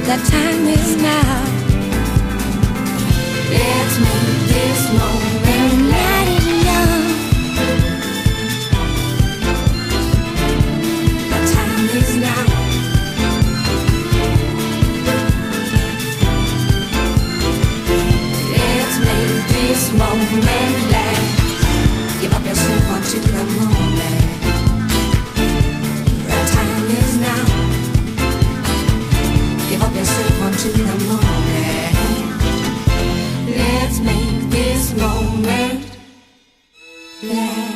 The time is now. Let's make this moment let it young. The time is now. Let's make this moment last. Give up yourself onto the moment. The time is now. Give up yourself onto the moment. Let's make this moment last.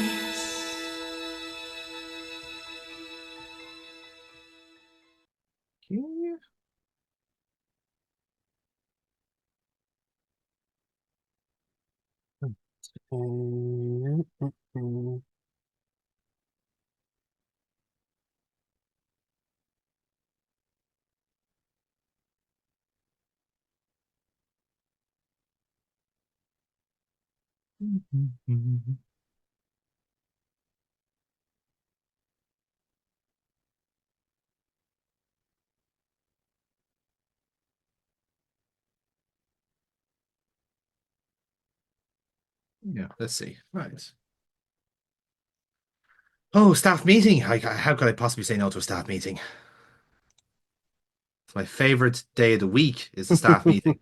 Yeah. Yeah, let's see. Right. Oh, staff meeting. How could I possibly say no to a staff meeting? It's my favorite day of the week is the staff meeting.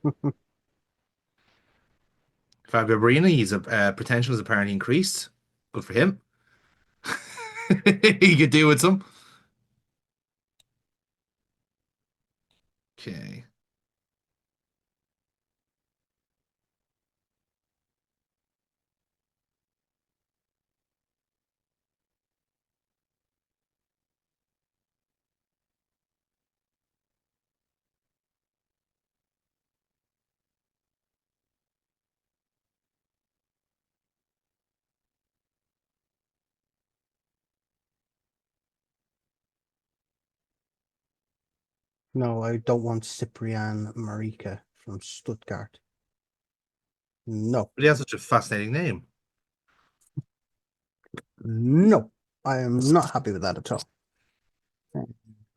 Fabio Barini's potential is apparently increased. Good for him. He could do with some. Okay. No, I don't want Cyprian Marika from Stuttgart. No, But he has such a fascinating name. no, I am not happy with that at all.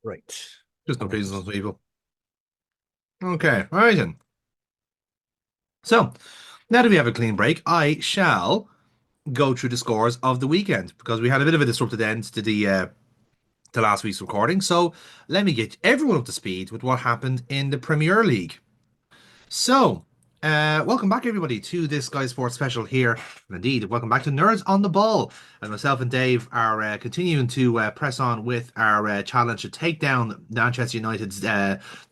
Right. Just no pleasing those people. Okay, all right then. So now that we have a clean break, I shall go through the scores of the weekend because we had a bit of a disrupted end to last week's recording. So let me get everyone up to speed with what happened in the Premier League. So, welcome back everybody to this Sky Sports special here. And indeed, welcome back to Nerds on the Ball. And myself and Dave are continuing to press on with our challenge to take down Manchester United's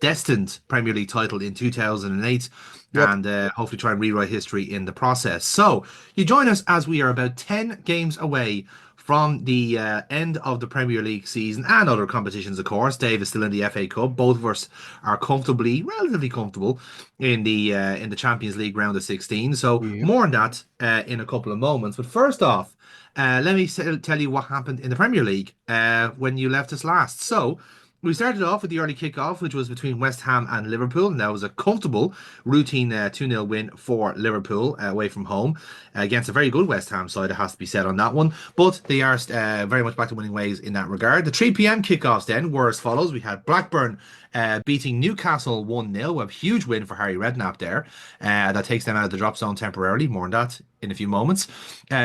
destined Premier League title in 2008. Yep. And hopefully try and rewrite history in the process. So, you join us as we are about 10 games away from the end of the Premier League season and other competitions, of course. Dave is still in the FA Cup. Both of us are relatively comfortable in the Champions League round of 16. So Yep. more on that in a couple of moments. But first off, let me tell you what happened in the Premier League when you left us last. So we started off with the early kickoff, which was between West Ham and Liverpool, and that was a comfortable, routine 2-0 win for Liverpool away from home against a very good West Ham side, it has to be said on that one. But they are very much back to winning ways in that regard. The 3 p.m. kickoffs then were as follows. We had Blackburn beating Newcastle 1-0, a huge win for Harry Redknapp there. That takes them out of the drop zone temporarily. More on that in a few moments.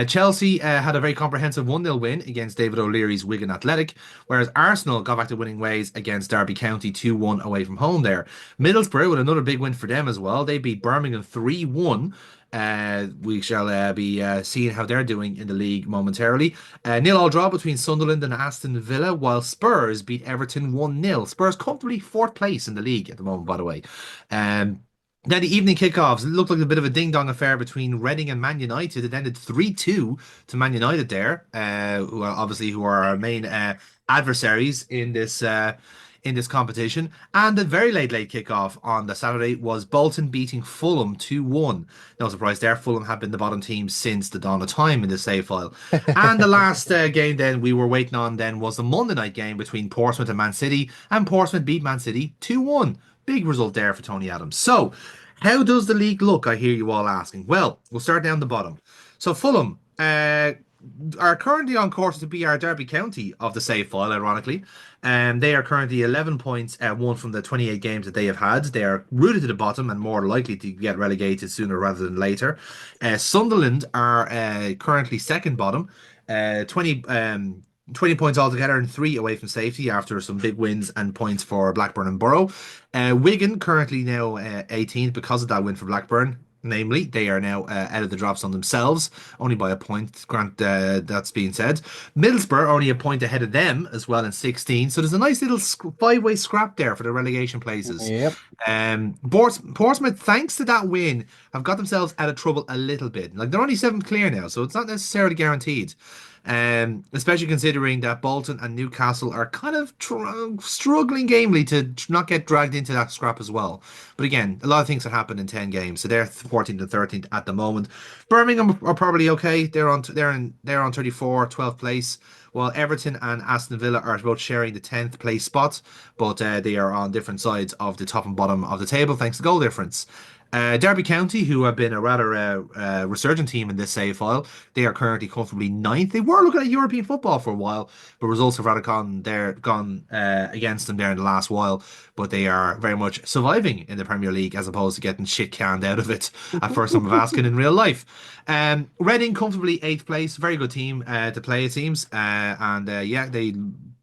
Chelsea had a very comprehensive 1-0 win against David O'Leary's Wigan Athletic, whereas Arsenal got back to winning ways against Derby County 2-1 away from home there. Middlesbrough with another big win for them as well. They beat Birmingham 3-1. We shall be seeing how they're doing in the league momentarily. 0-0 draw between Sunderland and Aston Villa, while Spurs beat Everton 1-0. Spurs comfortably fourth place in the league at the moment, by the way. Then the evening kickoffs, it looked like a bit of a ding-dong affair between Reading and Man United. It ended 3-2 to Man United there, who are our main adversaries in this competition. And the very late kickoff on the Saturday was Bolton beating Fulham 2-1. No surprise there, Fulham have been the bottom team since the dawn of time in the save file. And the last game then we were waiting on then was the Monday night game between Portsmouth and Man City, and Portsmouth beat Man City 2-1. Big result there for Tony Adams. So, how does the league look, I hear you all asking? Well, we'll start down the bottom. So Fulham are currently on course to be our Derby County of the save file, ironically. And they are currently 11 points, one from the 28 games that they have had. They are rooted to the bottom and more likely to get relegated sooner rather than later. Sunderland are currently second bottom, 20 points altogether and three away from safety after some big wins and points for Blackburn and Borough. Wigan currently now 18th because of that win for Blackburn. Namely, they are now out of the drops on themselves, only by a point. Grant, that's being said. Middlesbrough only a point ahead of them as well in 16. So there's a nice little five-way scrap there for the relegation places. Yep. Portsmouth, thanks to that win, have got themselves out of trouble a little bit. Like they're only seventh clear now, so it's not necessarily guaranteed. Especially considering that Bolton and Newcastle are kind of struggling gamely to not get dragged into that scrap as well. But again, a lot of things have happened in 10 games, so they're 14th and 13th at the moment. Birmingham are probably okay. They're on 34, 12th place, while Everton and Aston Villa are both sharing the 10th place spot, but they are on different sides of the top and bottom of the table thanks to goal difference. Derby County, who have been a rather resurgent team in this save file, they are currently comfortably ninth. They were looking at European football for a while, but results have rather gone against them there in the last while. But they are very much surviving in the Premier League as opposed to getting shit canned out of it at first time of asking in real life. Reading comfortably eighth place, very good team to play it seems, and yeah, they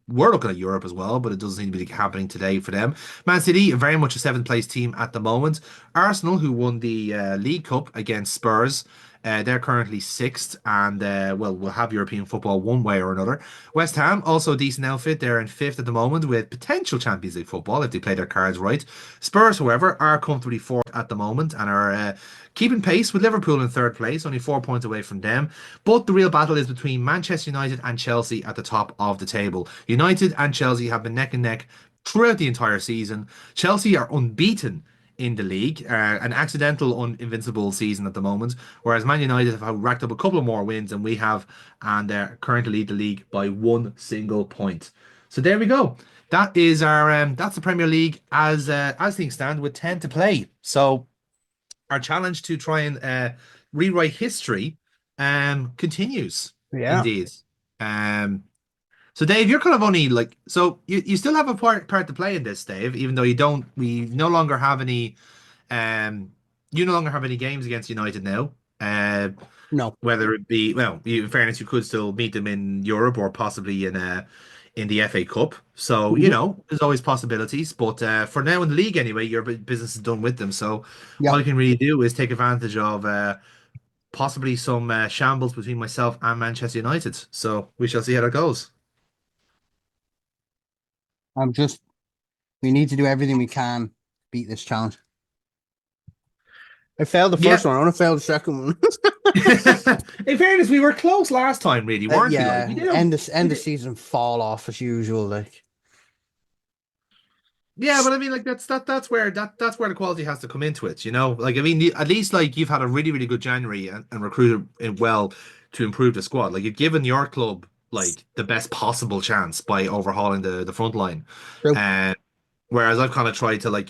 were looking at Europe as well, but it doesn't seem to be happening today for them. Man City, very much a seventh place team at the moment. Arsenal, who won the League Cup against Spurs, they're currently sixth, and well, we'll have European football one way or another. West Ham, also a decent outfit. They're in fifth at the moment with potential Champions League football if they play their cards right. Spurs, however, are comfortably fourth at the moment and are keeping pace with Liverpool in third place, only 4 points away from them. But the real battle is between Manchester United and Chelsea at the top of the table. United and Chelsea have been neck and neck throughout the entire season. Chelsea are unbeaten in the league, an accidental invincible season at the moment, whereas Man United have racked up a couple of more wins than we have, and currently lead the league by one single point. So there we go. That is our that's the Premier League as things stand with 10 to play. So our challenge to try and rewrite history continues. Yeah. Indeed. So Dave, you're kind of only like so you still have a part to play in this, Dave, even though we no longer have any you no longer have any games against United now. No. Whether it be well, in fairness, you could still meet them in Europe or possibly in the FA Cup. So, you Mhm. know, there's always possibilities. But for now in the league anyway, your business is done with them. So Yeah. all you can really do is take advantage of possibly some shambles between myself and Manchester United. So we shall see how that goes. I'm just we need to do everything we can to beat this challenge. I failed the Yeah. first one. I want to fail the second one. In fairness, we were close last time, really, weren't we? Like, Yeah. End of season fall off as usual. Like yeah, but I mean, like that's where that's where the quality has to come into it, you know. Like, I mean, at least like you've had a really really good January and recruited it well to improve the squad. Like you've given your club like the best possible chance by overhauling the front line, True. and whereas I've kind of tried to like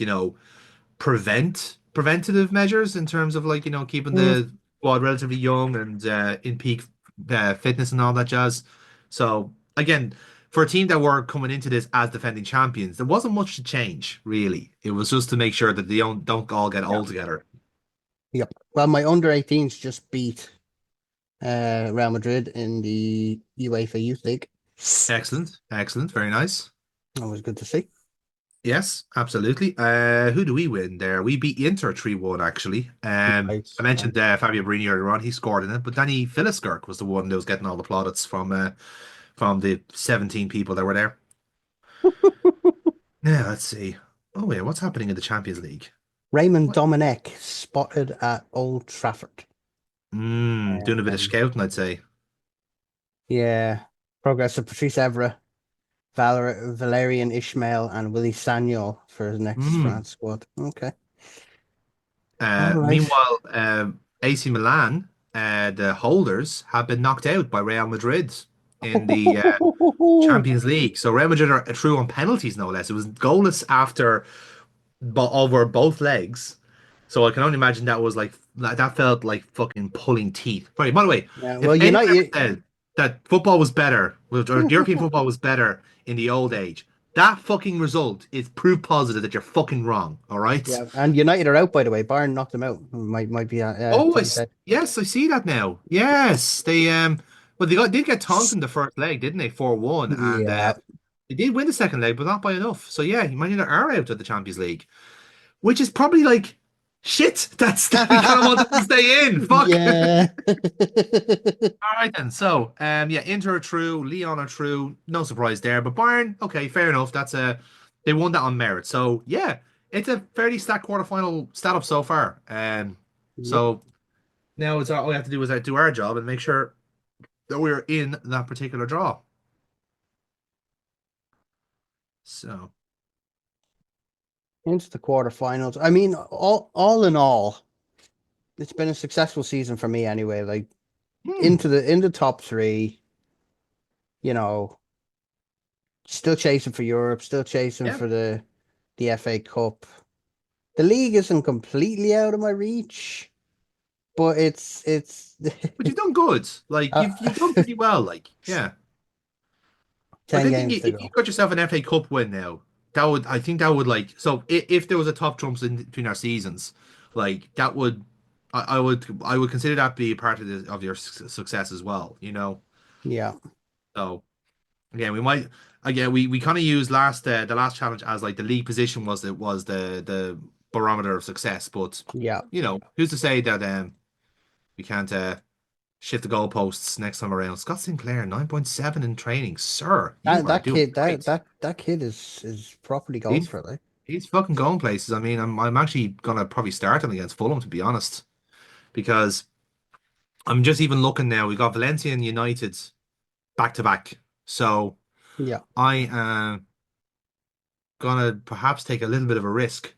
preventative measures in terms of like keeping Mm, the squad relatively young and in peak fitness and all that jazz. So again, for a team that were coming into this as defending champions, there wasn't much to change really. It was just to make sure that they don't all get yeah. old together. Yep. Well, my under 18s just beat Real Madrid in the UEFA Youth League. Excellent, excellent, very nice. That was good to see. Yes, absolutely. Who do we win there? We beat Inter 3-1 actually. Nice. I mentioned Fabio Borini earlier on, he scored in it, but Danny Philiskirk was the one that was getting all the plaudits from the 17 people that were there. Yeah, let's see. Oh yeah, what's happening in the Champions League? Raymond Domenech spotted at Old Trafford. Doing a bit of scouting, I'd say. Yeah. Progress of Patrice Evra, Valerian Ishmael, and Willie Sagnol for his next Mm. France squad. Okay. All right. Meanwhile, AC Milan, the holders, have been knocked out by Real Madrid in the Champions League. So Real Madrid are through on penalties, no less. It was goalless after over both legs. So I can only imagine that was like that felt like fucking pulling teeth. Right, by the way, Yeah, if well, anyone ever United said that football was better, or European football was better in the old age. That fucking result is proof positive that you're fucking wrong. All right. Yeah, and United are out, by the way. Bayern knocked them out. Might be Oh, Teeside. yes, I see that now. Yes, well, did get tongued in the first leg, didn't they? 4-1, and Yeah. they did win the second leg, but not by enough. So yeah, Man United are out of the Champions League, which is probably like shit. That's we kind of want them to stay in. Fuck. Yeah. All right then. So, yeah, Inter are true, Leon are true. No surprise there. But Bayern, okay, fair enough. They won that on merit. So yeah, it's a fairly stacked quarterfinal setup so far. Yep. So now it's all we have to do is do our job and make sure that we're in that particular draw. So Into the quarterfinals. I mean, all in all, it's been a successful season for me anyway. Like hmm, in the top three, you know, still chasing for Europe, still chasing yeah, for the FA Cup. The league isn't completely out of my reach, but it's but you've done good. Like uh, you've done pretty well. Like yeah. Like 10 I think games to if you go. got yourself an FA Cup win now, I think that would like so if there was a top trumps in between our seasons, like that would I would consider that be a part of of your success as well, you know. Yeah, So again, we kind of used the last challenge as like the league position was the barometer of success, but yeah. you know who's to say that we can't shift the goalposts next time around. Scott Sinclair 9.7 in training, sir. You That are that doing kid great. that kid is properly going He's for it. Like. he's fucking going places. I mean, I'm actually gonna probably start him against Fulham to be honest, because I'm just even looking now. We got Valencia and United back to back, so Yeah. I am gonna perhaps take a little bit of a risk.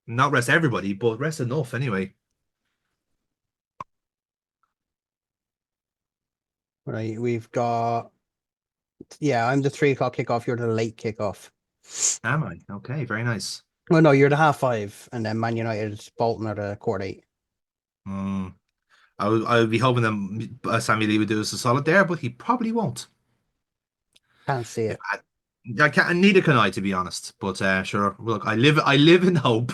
Not rest everybody, but rest enough anyway. Right. We've got yeah, I'm the 3 o'clock kickoff, you're the late kickoff. Am I? Okay, very nice. Well, no, you're the half 5, and then Man United, Bolton are the quarter 8. Hmm. I would be hoping that Sammy Lee would do us a solid there, but he probably won't. Can't see If it. I can't, neither can I, to be honest. But sure, look, I live in hope.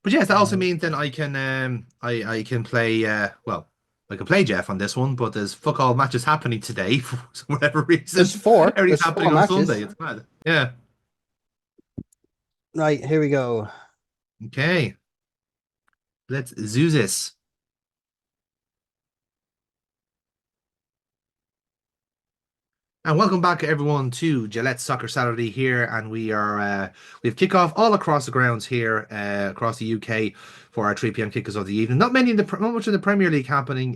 But yes, that also Right. means then I can I can play well I can play Jeff on this one, but there's fuck all matches happening today for whatever There's reason. four. Everything's There's four happening on Sunday. matches. It's mad. Yeah. Right, here we go. Okay. Let's do this. And welcome back everyone to Gillette Soccer Saturday here, and we've kickoff all across the grounds here across the UK for our 3 p.m. kickers of the evening. Not much in the Premier League happening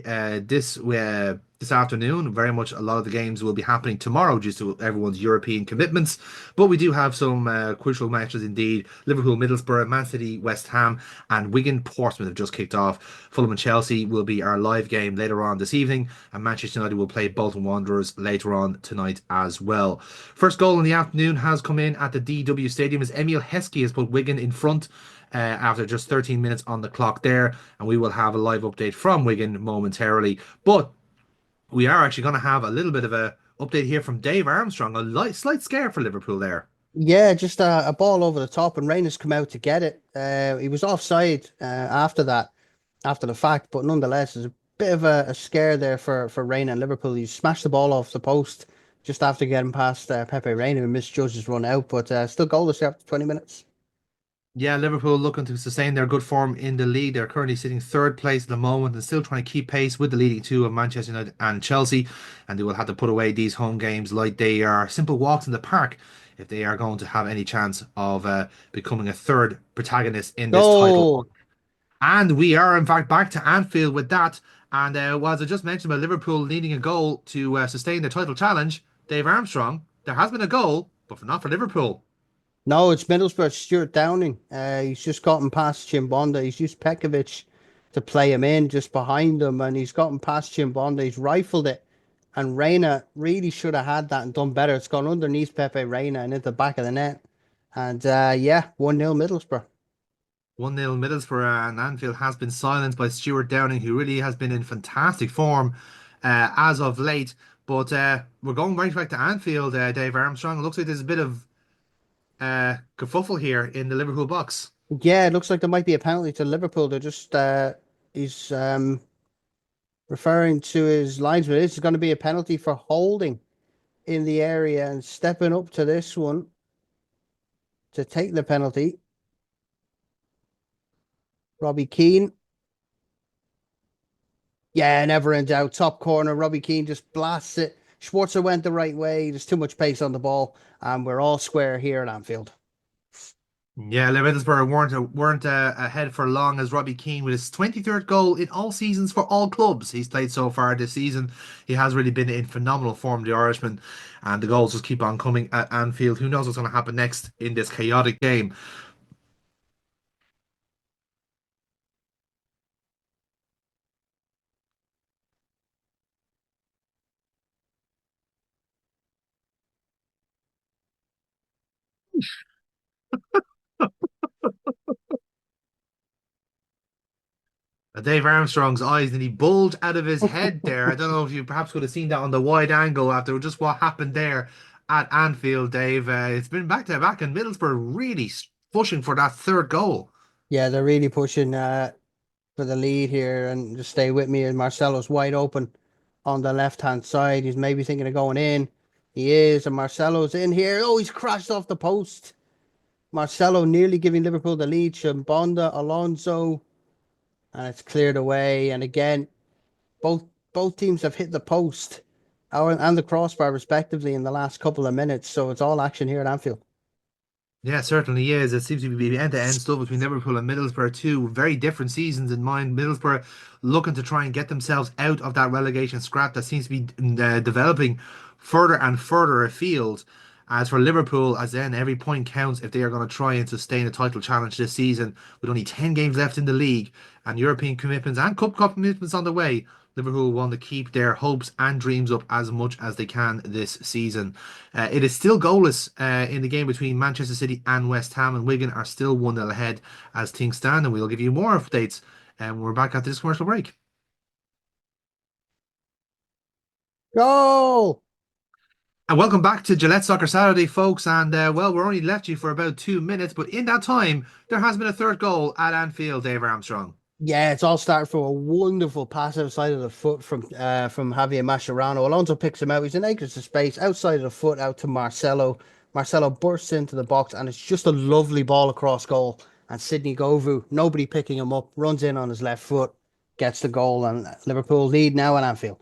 this afternoon. Very much a lot of the games will be happening tomorrow due to everyone's European commitments. But we do have some crucial matches indeed. Liverpool, Middlesbrough, Man City, West Ham, and Wigan Portsmouth have just kicked off. Fulham and Chelsea will be our live game later on this evening, and Manchester United will play Bolton Wanderers later on tonight as well. First goal in the afternoon has come in at the DW Stadium as Emil Heskey has put Wigan in front. After just 13 minutes on the clock there, and we will have a live update from Wigan momentarily. But we are actually going to have a little bit of a update here from Dave Armstrong. Slight scare for Liverpool there. Yeah, just a ball over the top, and Reyna's come out to get it. He was offside after that, after the fact, but nonetheless, there's a bit of a scare there for Reyna and Liverpool. He smashed the ball off the post just after getting past Pepe Reina and misjudged his run out, but still goalless after 20 minutes. Yeah, Liverpool looking to sustain their good form in the league. They're currently sitting third place at the moment and still trying to keep pace with the leading two of Manchester United and Chelsea. And they will have to put away these home games like they are simple walks in the park if they are going to have any chance of becoming a third protagonist in this title. Oh, And we are, in fact, back to Anfield with that. And well, as I just mentioned about Liverpool needing a goal to sustain their title challenge, Dave Armstrong, there has been a goal, but not for Liverpool. no, it's Middlesbrough, Stuart Downing. He's just gotten past Chimbonda. He's used Pekovic to play him in just behind him, and he's gotten past Chimbonda. He's rifled it, and Reina really should have had that and done better. It's gone underneath Pepe Reina and into the back of the net. And yeah, 1-0 Middlesbrough. 1-0 Middlesbrough, and Anfield has been silenced by Stuart Downing, who really has been in fantastic form as of late. But we're going right back to Anfield, Dave Armstrong. It looks like there's a bit of kerfuffle here in the Liverpool box. Yeah, it looks like there might be a penalty to Liverpool. They're just he's referring to his linesman. This is going to be a penalty for holding in the area and stepping up to this one to take the penalty. Robbie Keane. Yeah, never in doubt. Top corner. Robbie Keane just blasts it. Schwarzer went the right way. There's too much pace on the ball, and we're all square here at Anfield. Yeah, Middlesbrough weren't ahead for long as Robbie Keane with his 23rd goal in all seasons for all clubs he's played so far this season. He has really been in phenomenal form, the Irishman, and the goals just keep on coming at Anfield. Who knows what's going to happen next in this chaotic game? Dave Armstrong's eyes and he bulged out of his head there. I don't know if you perhaps could have seen that on the wide angle after just what happened there at Anfield, Dave. It's been back to back, and Middlesbrough really pushing for that third goal. Yeah, they're really pushing for the lead here, and just stay with me. And Marcelo's wide open on the left hand side. He's maybe thinking of going in. He is, and Marcelo's in here. Oh, he's crashed off the post. Marcelo nearly giving Liverpool the lead. Shambonda, Alonso, and it's cleared away. And again, both both teams have hit the post and the crossbar respectively in the last couple of minutes. So it's all action here at Anfield. Yeah, it certainly is. It seems to be end-to-end stuff between Liverpool and Middlesbrough, two very different seasons in mind. Middlesbrough looking to try and get themselves out of that relegation scrap that seems to be developing further and further afield. As for Liverpool, as then every point counts if they are going to try and sustain a title challenge this season, with only 10 games left in the league and European commitments and Cup commitments on the way. Liverpool want to keep their hopes and dreams up as much as they can this season. It is still goalless in the game between Manchester City and West Ham, and Wigan are still 1-0 ahead as things stand, and we'll give you more updates when we're back after this commercial break. Goal! And welcome back to Gillette Soccer Saturday, folks. And well, we're only left you for about 2 minutes, but in that time, there has been a third goal at Anfield, Dave Armstrong. Yeah, it's all started from a wonderful pass outside of the foot from Javier Mascherano. Alonso picks him out. He's in acres of space outside of the foot out to Marcelo. Marcelo bursts into the box, and it's just a lovely ball across goal. And Sidney Govou, nobody picking him up, runs in on his left foot, gets the goal, and Liverpool lead now at Anfield.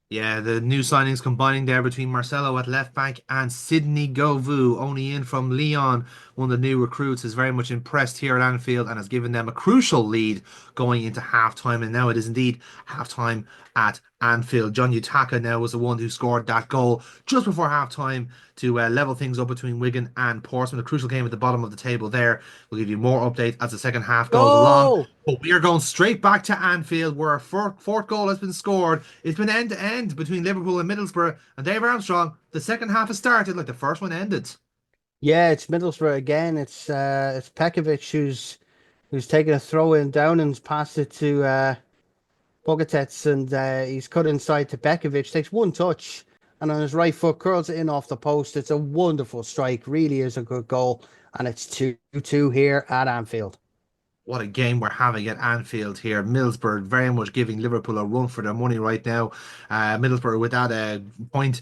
Yeah, the new signings combining there between Marcelo at left back and Sidney Govou, only in from Lyon. One of the new recruits is very much impressed here at Anfield and has given them a crucial lead going into half-time. And now it is indeed half-time at Anfield. John Utaka now was the one who scored that goal just before half-time to level things up between Wigan and Portsmouth. A crucial game at the bottom of the table there. We'll give you more updates as the second half goes along. Goal! But we are going straight back to Anfield where a fourth goal has been scored. It's been end-to-end between Liverpool and Middlesbrough. And Dave Armstrong, the second half has started like the first one ended. Yeah, it's Middlesbrough again. It's Pekovic who's taking a throw in down and passed it to Bogatets, and he's cut inside to Pekovic, takes one touch, and on his right foot curls it in off the post. It's a wonderful strike, really is a good goal, and it's 2-2 here at Anfield. What a game we're having at Anfield here. Middlesbrough very much giving Liverpool a run for their money right now. Middlesbrough with that point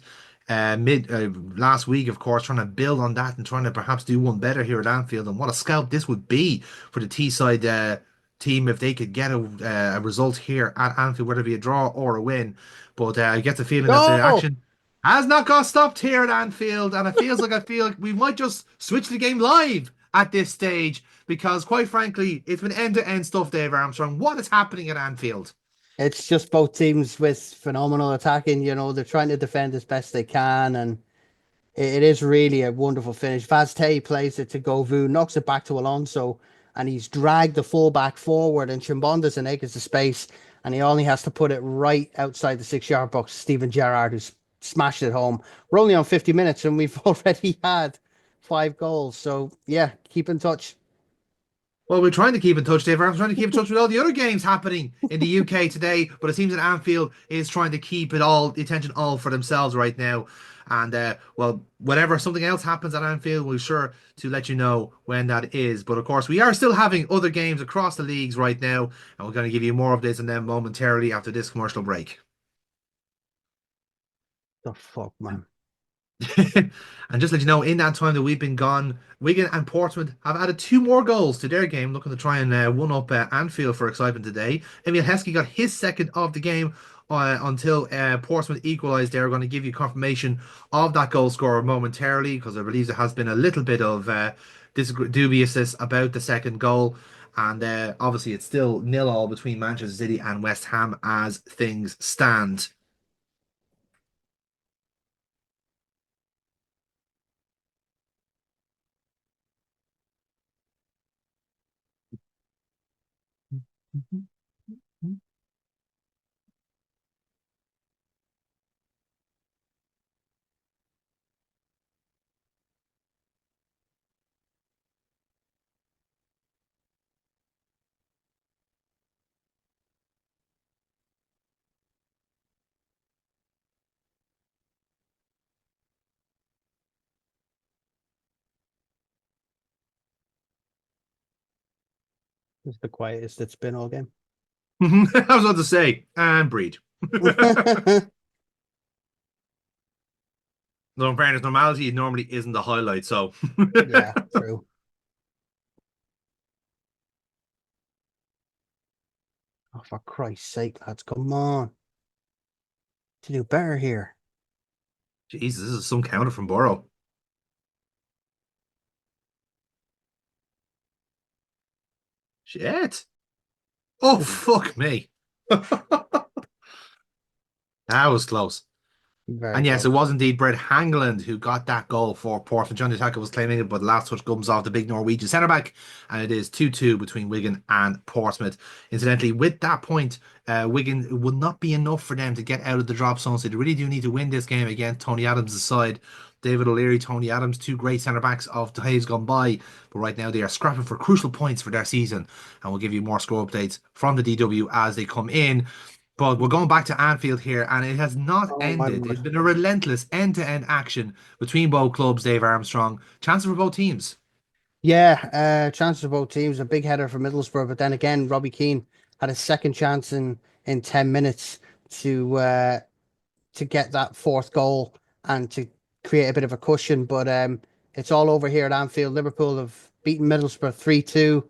mid last week, of course, trying to build on that and trying to perhaps do one better here at Anfield. And what a scalp this would be for the Teeside team if they could get a result here at Anfield, whether it be a draw or a win. But I get the feeling that the action has not got stopped here at Anfield, and it feels like we might just switch the game live at this stage because, quite frankly, it's been end-to-end stuff, Dave Armstrong. What is happening at Anfield? It's just both teams with phenomenal attacking. They're trying to defend as best they can, and it is really a wonderful finish. Vazte plays it to Govou, knocks it back to Alonso, and he's dragged the fullback forward, and Chimbonda's in acres of space, and he only has to put it right outside the 6-yard box. Stephen Gerrard, who's smashed it home. We're only on 50 minutes, and we've already had 5 goals. So, yeah, keep in touch. Well, we're trying to keep in touch, Dave. I'm trying to keep in touch with all the other games happening in the UK today, but it seems that Anfield is trying to keep it all, the attention all for themselves right now. And well, whenever something else happens at Anfield, we'll be sure to let you know when that is. But of course, we are still having other games across the leagues right now, and we're going to give you more updates on them momentarily after this commercial break. The fuck, man. And just let you know, in that time that we've been gone, Wigan and Portsmouth have added two more goals to their game, looking to try and one up Anfield for excitement today. Emil Heskey got his second of the game until Portsmouth equalised. They're going to give you confirmation of that goal scorer momentarily because I believe there has been a little bit of dubiousness about the second goal. And obviously, it's still 0-0 between Manchester City and West Ham as things stand. It's the quietest it's been all game. I was about to say, and breed. No, in fairness, normality normally isn't the highlight, so Yeah, true. Oh, for Christ's sake, lads, come on. To do better here. Jesus, this is some counter from Borough. Shit. Oh, This is fuck me. That was close. very And yes, it close. was indeed Brett Hangland who got that goal for Portsmouth. Johnny Tucker was claiming it, but the last touch comes off the big Norwegian centre back, and it is 2-2 between Wigan and Portsmouth. Incidentally, with that point, Wigan it would not be enough for them to get out of the drop zone, so they really do need to win this game against Tony Adams' side. David O'Leary, Tony Adams, two great centre backs of days gone by, but right now they are scrapping for crucial points for their season. And we'll give you more score updates from the DW as they come in. But we're going back to Anfield here, and it has not Oh my ended. It's word. been a relentless end-to-end action between both clubs, Dave Armstrong. Chances for both teams. Yeah, chances of both teams. A big header for Middlesbrough, but then again, Robbie Keane had a second chance in 10 minutes to to get that fourth goal and to create a bit of a cushion. But it's all over here at Anfield. Liverpool have beaten Middlesbrough 3-2.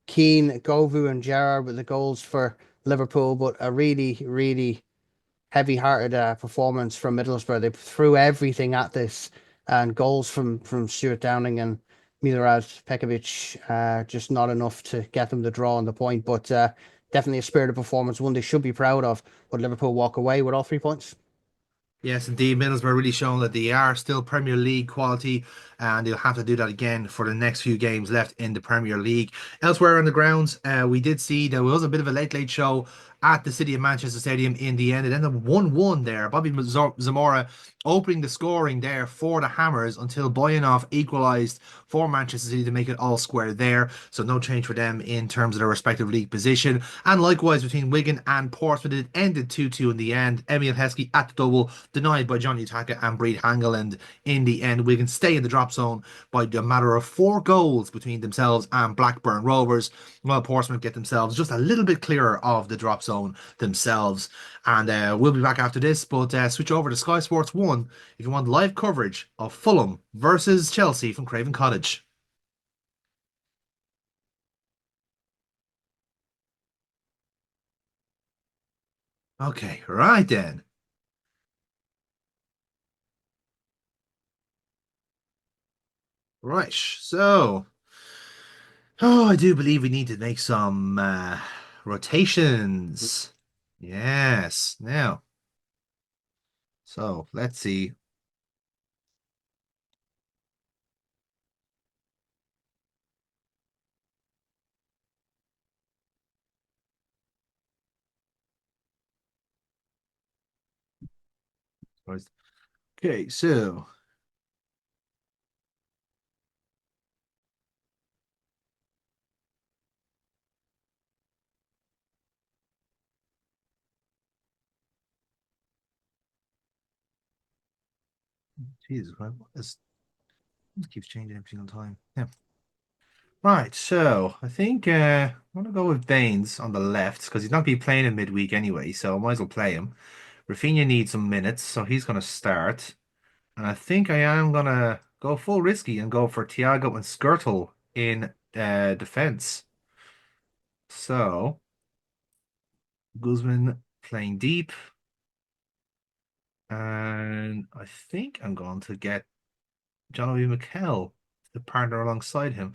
Keane, Govu, and Gerrard with the goals for Liverpool, but a really, really heavy-hearted performance from Middlesbrough. They threw everything at this, and goals from Stuart Downing and Milorad Pekovic, just not enough to get them the draw on the point. But definitely a spirited performance, one they should be proud of. But Liverpool walk away with all 3 points. Yes, indeed. Middlesbrough really shown that they are still Premier League quality, and they'll have to do that again for the next few games left in the Premier League. Elsewhere on the grounds, we did see there was a bit of a late show at the City of Manchester Stadium in the end. It ended up 1-1 there. Bobby Zamora opening the scoring there for the Hammers until Boyanov equalised for Manchester City to make it all square there. So no change for them in terms of their respective league position. And likewise between Wigan and Portsmouth, it ended 2-2 in the end. Emil Heskey at the double, denied by Johnny Utaka and Breed Hangeland in the end. Wigan stay in the drop zone by a matter of 4 goals between themselves and Blackburn Rovers, while Portsmouth get themselves just a little bit clearer of the drop zone themselves. And we'll be back after this, but switch over to Sky Sports 1 if you want live coverage of Fulham versus Chelsea from Craven Cottage. Okay, right then. Right, so oh, I do believe we need to make some rotations. Yes. Now, so let's see. Okay, so Jesus, right? It keeps changing every single time. Yeah. Right, so I think I'm gonna go with Baines on the left because he's not gonna be playing in midweek anyway, so I might as well play him. Rafinha needs some minutes, so he's gonna start. And I think I am gonna go full risky and go for Thiago and Skirtle in defense. So Guzman playing deep, and I think I'm going to get John Obi Mikel, the partner alongside him.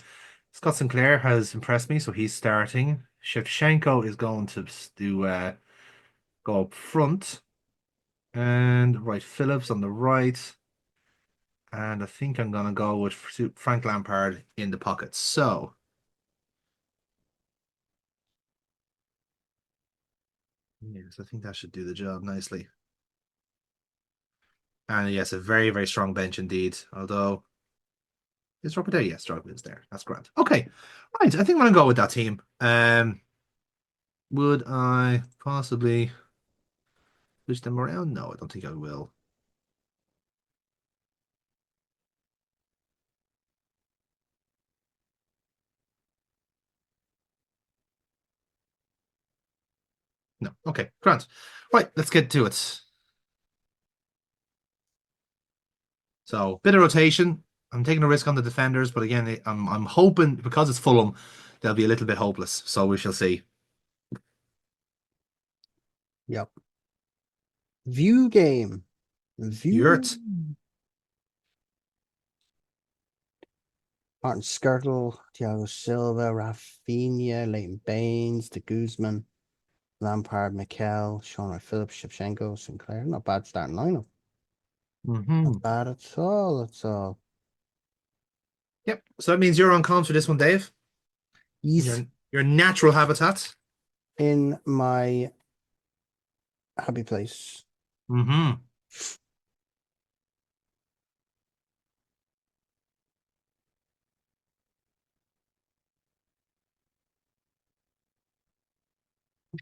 Scott Sinclair has impressed me, so he's starting. Shevchenko is going to go up front, and right Phillips on the right. And I think I'm gonna go with Frank Lampard in the pocket. So yes, I think that should do the job nicely. And yes, a very, very strong bench indeed. Although is Robert there? Yes, Drogba is there. That's grand. Okay. Right. I think I'm gonna go with that team. Would I possibly switch them around? No, I don't think I will. No. Okay, grand. Right, let's get to it. So, bit of rotation. I'm taking a risk on the defenders, but again, I'm hoping because it's Fulham, they'll be a little bit hopeless. So we shall see. Yep. View game. View. Yurt. Martin Skirtle, Thiago Silva, Rafinha, Leighton Baines, De Guzman, Lampard, Mikel, Sean Wright Phillips, Shevchenko, Sinclair. Not bad starting lineup. Mm-hmm. Not bad at all. At all. Yep. So that means you're on comms for this one, Dave. He's Your natural habitat. in my happy place. Mm-hmm.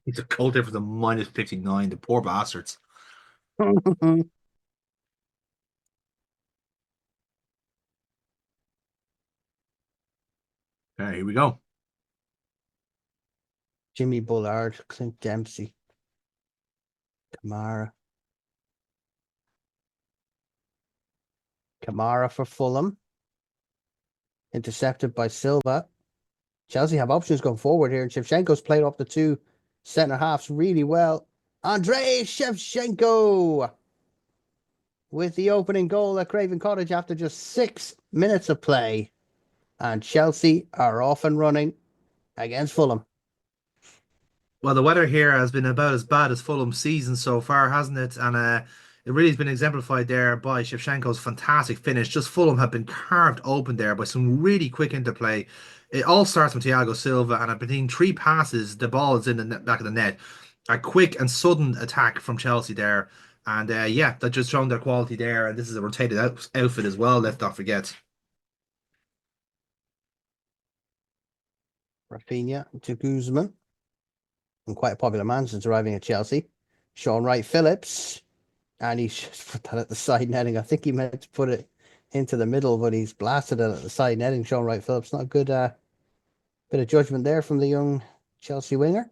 It's a cold difference of minus 59. The poor bastards. Okay, here we go. Jimmy Bullard, Clint Dempsey, Kamara. Kamara for Fulham. Intercepted by Silva. Chelsea have options going forward here, and Shevchenko's played off the two centre halves really well. Andrei Shevchenko with the opening goal at Craven Cottage after just 6 minutes of play. And Chelsea are off and running against Fulham. Well, the weather here has been about as bad as Fulham's season so far, hasn't it? And it really has been exemplified there by Shevchenko's fantastic finish. Just Fulham have been carved open there by some really quick interplay. It all starts from Thiago Silva, and between three passes, the ball is in the back of the net. A quick and sudden attack from Chelsea there. And yeah, that just shown their quality there. And this is a rotated outfit as well, let's not forget. Rafinha to Guzman. And quite a popular man since arriving at Chelsea. Sean Wright Phillips. And he's just put that at the side netting. I think he meant to put it into the middle, but he's blasted it at the side netting. Sean Wright Phillips. Not a good bit of judgment there from the young Chelsea winger.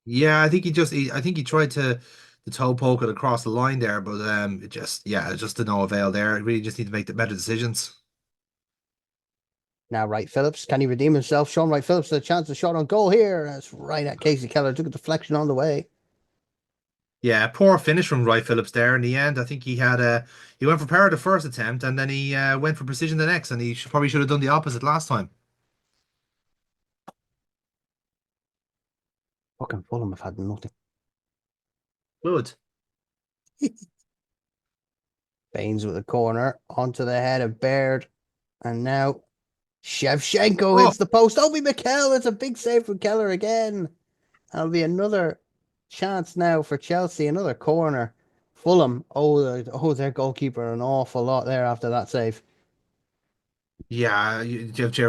Yeah, I think I think he tried to the toe poke it across the line there, but it just to no avail there. Really just need to make the better decisions. Now Wright Phillips, can he redeem himself? Sean Wright Phillips, a chance to shot on goal here. That's right at Casey Keller. Took a deflection on the way. Yeah, poor finish from Wright Phillips there in the end. I think he went for power the first attempt and then he went for precision the next, and he probably should have done the opposite last time. Fucking Fulham have had nothing. Good. Baines with a corner onto the head of Baird. And now Shevchenko Oh, hits the post. Obi Mikel, it's a big save from Keller again. That'll be another chance now for Chelsea. Another corner. Fulham, their goalkeeper an awful lot there after that save. yeah,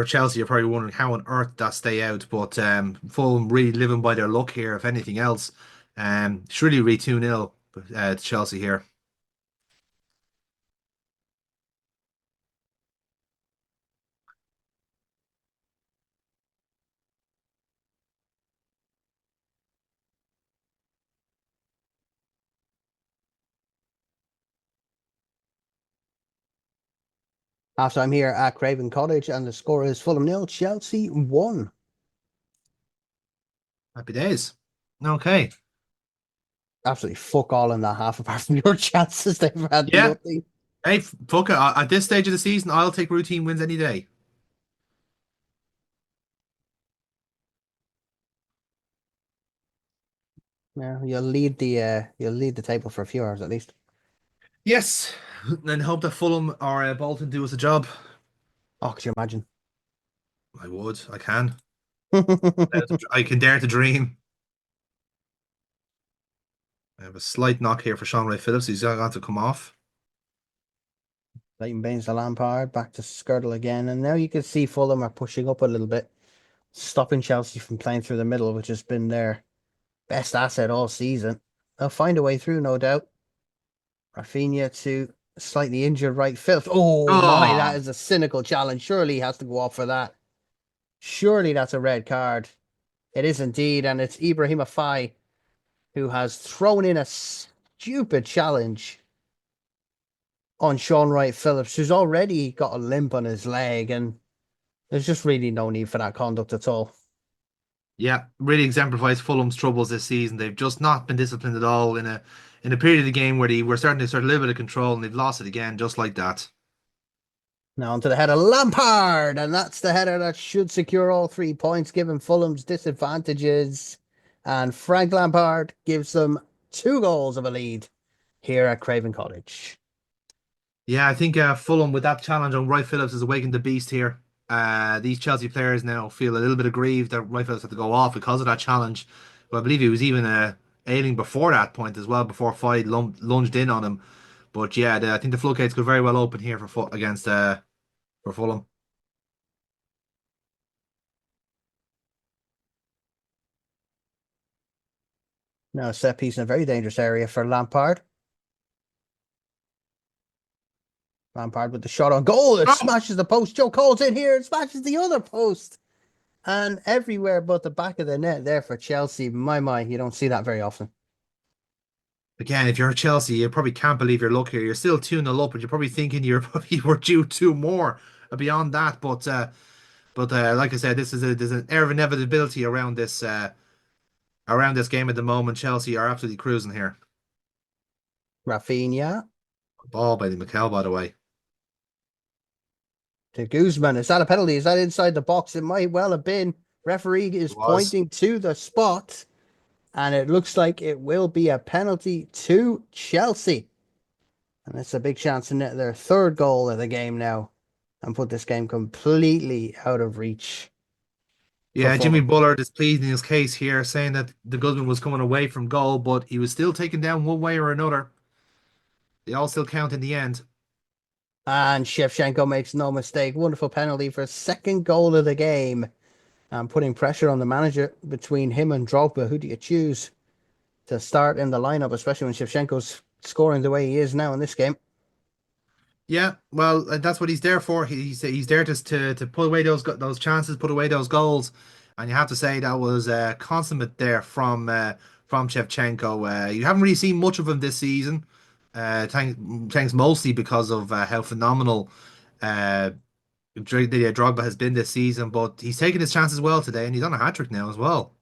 Chelsea, you're probably wondering how on earth that stay out, but Fulham really living by their luck here, if anything else. It's really 2-0 to Chelsea here. Halftime here at Craven Cottage, and the score is Fulham nil, Chelsea 1. Happy days. Okay. Absolutely fuck all in that half, apart from your chances. They've had Yeah. nothing. Hey, fuck it. At this stage of the season, I'll take routine wins any day. Yeah, you'll lead the table for a few hours at least. Yes. And hope that Fulham or Bolton do us a job. Oh, could you imagine? I would. I can. I can dare to dream. I have a slight knock here for Sean Ray Phillips. He's got to come off. Leighton Baines to Lampard, back to Skirtle again, and now you can see Fulham are pushing up a little bit, stopping Chelsea from playing through the middle, which has been their best asset all season. They'll find a way through, no doubt. Rafinha to slightly injured right Phillips. Oh my, that Oh, is a cynical challenge. Surely he has to go off for that. Surely that's a red card. It is indeed, and it's Ibrahim Afai who has thrown in a stupid challenge on Sean Wright Phillips, who's already got a limp on his leg, and there's just really no need for that conduct at all. yeah, really exemplifies Fulham's troubles this season. They've just not been disciplined at all in a period of the game where they were starting to sort of a little bit of control, and they've lost it again, just like that. Now onto the header, Lampard, and that's the header that should secure all 3 points, given Fulham's disadvantages. And Frank Lampard gives them 2 goals of a lead here at Craven Cottage. Yeah, I think Fulham with that challenge on Wright Phillips has awakened the beast here. These Chelsea players now feel a little bit aggrieved that Wright Phillips had to go off because of that challenge. But I believe he was even ailing before that point as well, before Fyde lunged in on him. But yeah, I think the floodgates could very well open here against for Fulham. Now a set piece in a very dangerous area for Lampard. Lampard with the shot on goal. It Oh! smashes the post. Joe Cole's in here. It smashes the other post. And everywhere but the back of the net there for Chelsea. My, you don't see that very often. Again, if you're Chelsea, you probably can't believe your luck here. You're still 2-0 up, and you're probably thinking you were due two more beyond that. But like I said, there's an air of inevitability around this game at the moment. Chelsea are absolutely cruising here. Rafinha Ball by the Mikel, by the way. to Guzman. Is that a penalty? Is that inside the box? It might well have been. Referee It is was. pointing to the spot, and it looks like it will be a penalty to Chelsea. And it's a big chance to net their 3rd goal of the game now and put this game completely out of reach for Yeah, Jimmy Fulham. Bullard is pleading his case here, saying that the Guzman was coming away from goal, but he was still taken down one way or another. They all still count in the end. And Shevchenko makes no mistake. Wonderful penalty for 2nd goal of the game. And putting pressure on the manager between him and Drogba. Who do you choose to start in the lineup, especially when Shevchenko's scoring the way he is now in this game? Yeah, well, that's what he's there for. He's there to put away those chances, put away those goals, and you have to say that was consummate there from Shevchenko. You haven't really seen much of him this season, thanks mostly because of how phenomenal Drogba has been this season. But he's taken his chances well today, and he's on a hat trick now as well.